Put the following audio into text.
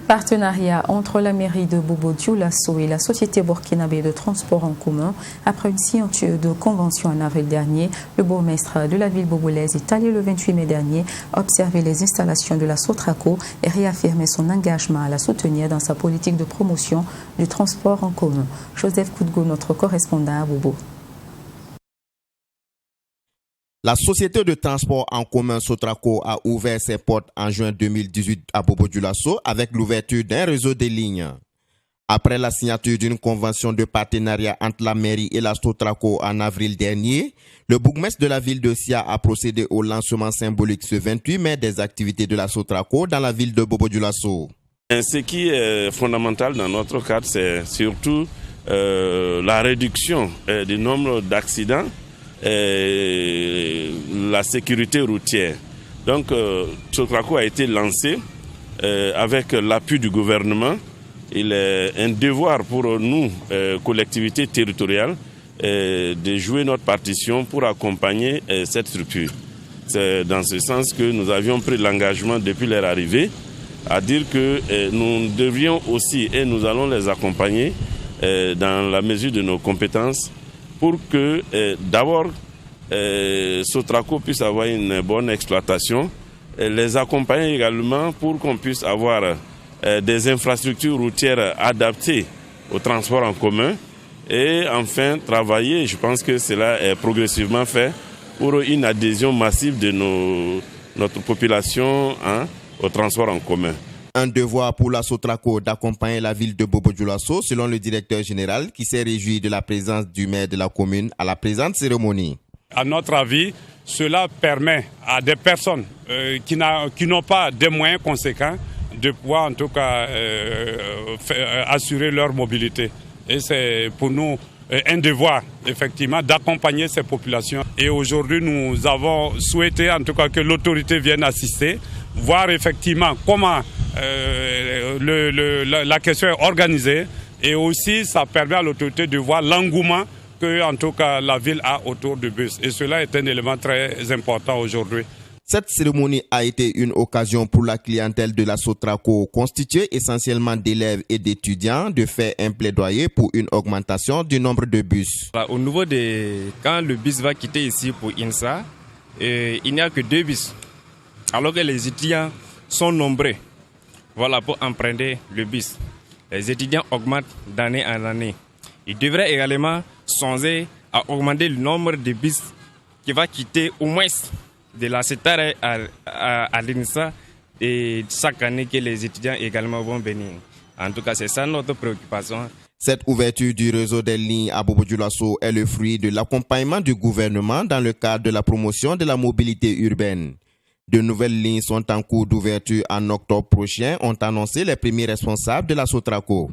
Partenariat entre la mairie de Bobo-Dioulasso et la société burkinabé de transport en commun. Après une signature de convention en avril dernier, le bourgmestre de la ville bobolaise est allé le 28 mai dernier observer les installations de la Sotraco et réaffirmer son engagement à la soutenir dans sa politique de promotion du transport en commun. Joseph Koudgo, notre correspondant à Bobo. La société de transport en commun Sotraco a ouvert ses portes en juin 2018 à Bobo-Dioulasso avec l'ouverture d'un réseau de lignes. Après la signature d'une convention de partenariat entre la mairie et la Sotraco en avril dernier, le bourgmestre de la ville de Sia a procédé au lancement symbolique ce 28 mai des activités de la Sotraco dans la ville de Bobo-Dioulasso. Ce qui est fondamental dans notre cadre, c'est surtout la réduction du nombre d'accidents et la sécurité routière. Donc, Sotraco a été lancé avec l'appui du gouvernement. Il est un devoir pour nous, collectivités territoriales, de jouer notre partition pour accompagner cette structure. C'est dans ce sens que nous avions pris l'engagement depuis leur arrivée à dire que nous devrions aussi, et nous allons les accompagner dans la mesure de nos compétences, pour que d'abord Sotraco puisse avoir une bonne exploitation, et les accompagner également pour qu'on puisse avoir des infrastructures routières adaptées au transport en commun et enfin travailler, je pense que cela est progressivement fait, pour une adhésion massive de notre population au transport en commun. Un devoir pour la Sotraco d'accompagner la ville de Bobo-Dioulasso, selon le directeur général qui s'est réjoui de la présence du maire de la commune à la présente cérémonie. À notre avis, cela permet à des personnes qui n'ont pas de moyens conséquents de pouvoir en tout cas assurer leur mobilité. Et c'est pour nous un devoir effectivement d'accompagner ces populations. Et aujourd'hui nous avons souhaité en tout cas que l'autorité vienne assister, voir effectivement comment la question est organisée, et aussi ça permet à l'autorité de voir l'engouement que en tout cas la ville a autour du bus. Et cela est un élément très important aujourd'hui. Cette cérémonie a été une occasion pour la clientèle de la Sotraco, constituée essentiellement d'élèves et d'étudiants, de faire un plaidoyer pour une augmentation du nombre de bus. Au niveau de quand le bus va quitter ici pour INSA, il n'y a que 2 bus, alors que les étudiants sont nombreux. Voilà, pour emprunter le bus. Les étudiants augmentent d'année en année. Ils devraient également songer à augmenter le nombre de bus qui va quitter au moins de la CETAR à l'INSA, et chaque année que les étudiants également vont venir. En tout cas, c'est ça notre préoccupation. Cette ouverture du réseau des lignes à Bobo-Dioulasso est le fruit de l'accompagnement du gouvernement dans le cadre de la promotion de la mobilité urbaine. De nouvelles lignes sont en cours d'ouverture en octobre prochain, ont annoncé les premiers responsables de la Sotraco.